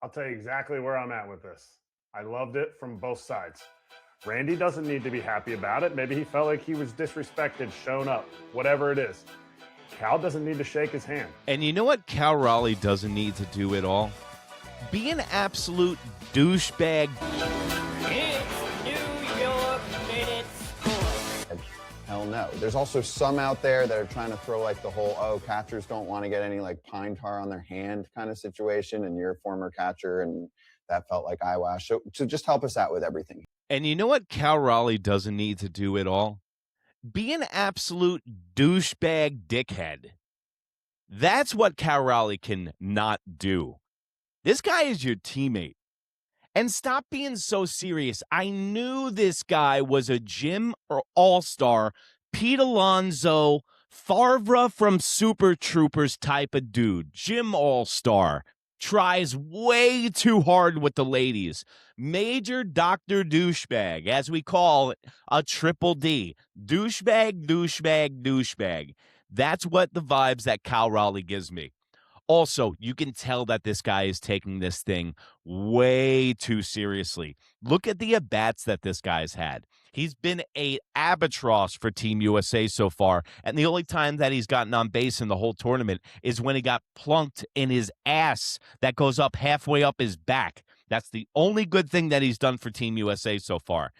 I'll tell you exactly where I'm at with this. I loved it from both sides. Randy doesn't need to be happy about it. Maybe he felt like he was disrespected, shown up, whatever it is. Cal doesn't need to shake his hand. And you know what Cal Raleigh doesn't need to do at all? Be an absolute douchebag. It's New York Minutes. Hell no. There's also some out there that are trying to throw like the whole, oh, catchers don't want to get any like pine tar on their hand kind of situation, and you're a former catcher and that felt like eyewash. So just help us out with everything. And you know what Cal Raleigh doesn't need to do at all? Be an absolute douchebag dickhead. That's what Cal Raleigh can not do. This guy is your teammate. And stop being so serious. I knew this guy was a gym or all-star, Pete Alonso, Favre from Super Troopers type of dude. Gym all-star. Tries way too hard with the ladies. Major Dr. Douchebag, as we call it, a triple D. Douchebag, douchebag, douchebag. That's what the vibes that Cal Raleigh gives me. Also, you can tell that this guy is taking this thing way too seriously. Look at the at-bats that this guy's had. He's been an albatross for Team USA so far, and the only time that he's gotten on base in the whole tournament is when he got plunked in his ass that goes up halfway up his back. That's the only good thing that he's done for Team USA so far.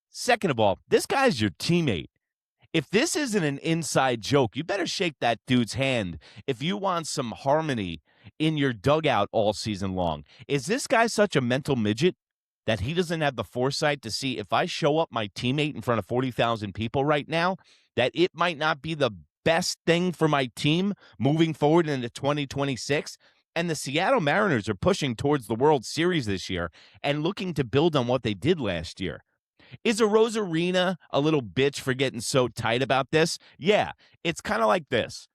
Second of all, this guy's your teammate. If this isn't an inside joke, you better shake that dude's hand if you want some harmony in your dugout all season long. Is this guy such a mental midget that he doesn't have the foresight to see if I show up my teammate in front of 40,000 people right now, that it might not be the best thing for my team moving forward into 2026? And the Seattle Mariners are pushing towards the World Series this year and looking to build on what they did last year. Is Arozarena a little bitch for getting so tight about this? Yeah, it's kind of like this.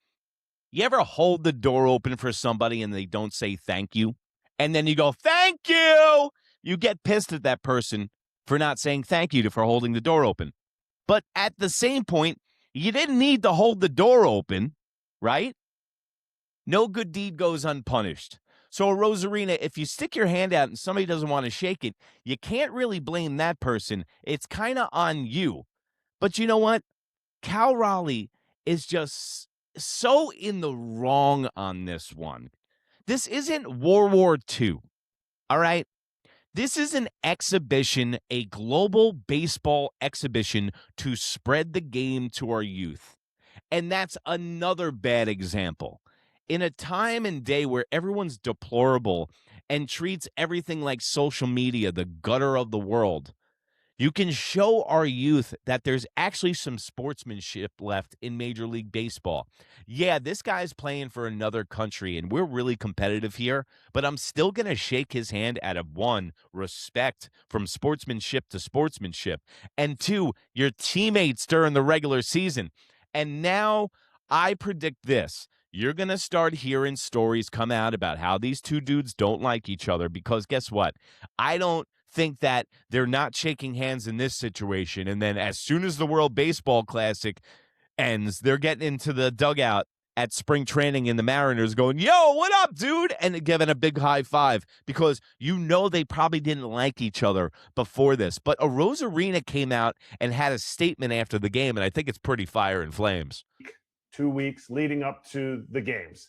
You ever hold the door open for somebody and they don't say thank you? And then you go, thank you! You get pissed at that person for not saying thank you for holding the door open. But at the same point, you didn't need to hold the door open, right? No good deed goes unpunished. So, Arozarena, if you stick your hand out and somebody doesn't want to shake it, you can't really blame that person. It's kind of on you. But you know what? Cal Raleigh is just so in the wrong on this one. This isn't World War II, all right? This is an exhibition, a global baseball exhibition to spread the game to our youth. And that's another bad example. In a time and day where everyone's deplorable and treats everything like social media, the gutter of the world, you can show our youth that there's actually some sportsmanship left in Major League Baseball. Yeah, this guy's playing for another country, and we're really competitive here, but I'm still going to shake his hand out of, one, respect from sportsmanship to sportsmanship, and two, your teammates during the regular season. And now I predict this. You're going to start hearing stories come out about how these two dudes don't like each other because guess what? I don't think that they're not shaking hands in this situation. And then as soon as the World Baseball Classic ends, they're getting into the dugout at spring training in the Mariners going, yo, what up, dude? And giving a big high five because you know they probably didn't like each other before this. But Arozarena came out and had a statement after the game, and I think it's pretty fire and flames. 2 weeks leading up to the games.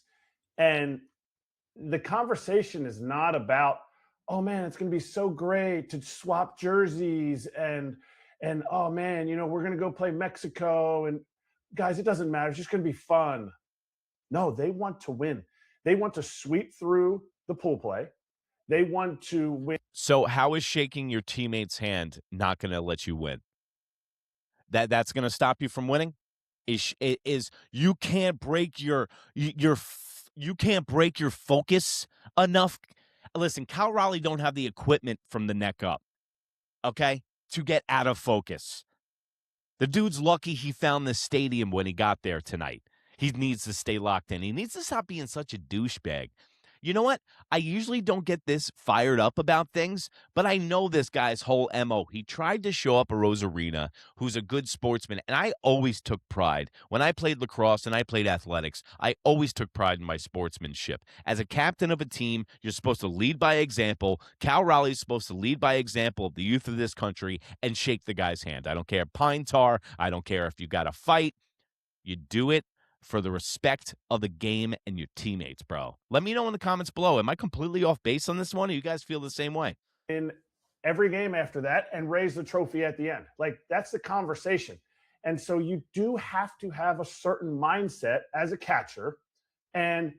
And the conversation is not about, oh man, it's going to be so great to swap jerseys and oh man, you know, we're going to go play Mexico and guys, it doesn't matter. It's just going to be fun. No, they want to win. They want to sweep through the pool play. They want to win. So how is shaking your teammate's hand not going to let you win? That's going to stop you from winning? Is you can't break your focus enough. Listen, Cal Raleigh don't have the equipment from the neck up, okay, to get out of focus. The dude's lucky he found the stadium when he got there tonight. He needs to stay locked in. He needs to stop being such a douchebag. You know what? I usually don't get this fired up about things, but I know this guy's whole MO. He tried to show up Arozarena, who's a good sportsman, and I always took pride. When I played lacrosse and I played athletics, I always took pride in my sportsmanship. As a captain of a team, you're supposed to lead by example. Cal Raleigh is supposed to lead by example of the youth of this country and shake the guy's hand. I don't care pine tar. I don't care if you got to fight. You do it for the respect of the game and your teammates, bro. Let me know in the comments below. Am I completely off base on this one, or you guys feel the same way? In every game after that and raise the trophy at the end. Like, that's the conversation. And so you do have to have a certain mindset as a catcher. And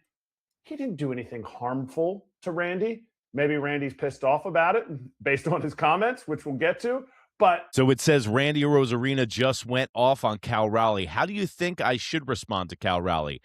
he didn't do anything harmful to Randy. Maybe Randy's pissed off about it based on his comments, which we'll get to. But so it says Randy Arozarena just went off on Cal Raleigh. How do you think I should respond to Cal Raleigh?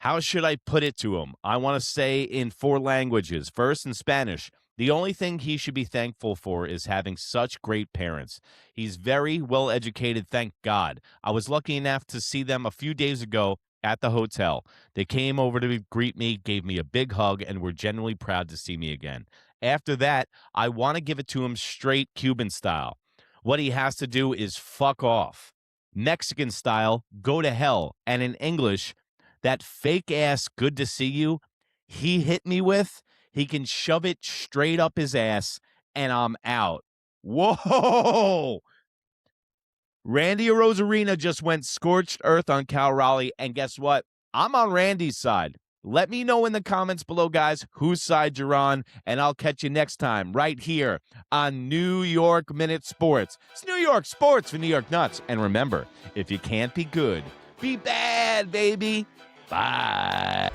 How should I put it to him? I want to say in 4 languages. First, in Spanish. The only thing he should be thankful for is having such great parents. He's very well educated, thank God. I was lucky enough to see them a few days ago at the hotel. They came over to greet me, gave me a big hug, and were genuinely proud to see me again. After that, I want to give it to him straight Cuban style. What he has to do is fuck off. Mexican style, go to hell. And in English, that fake ass good to see you he hit me with, he can shove it straight up his ass and I'm out. Whoa! Randy Arozarena just went scorched earth on Cal Raleigh, and guess what? I'm on Randy's side. Let me know in the comments below, guys, whose side you're on, and I'll catch you next time right here on New York Minute Sports. It's New York Sports for New York Nuts. And remember, if you can't be good, be bad, baby. Bye.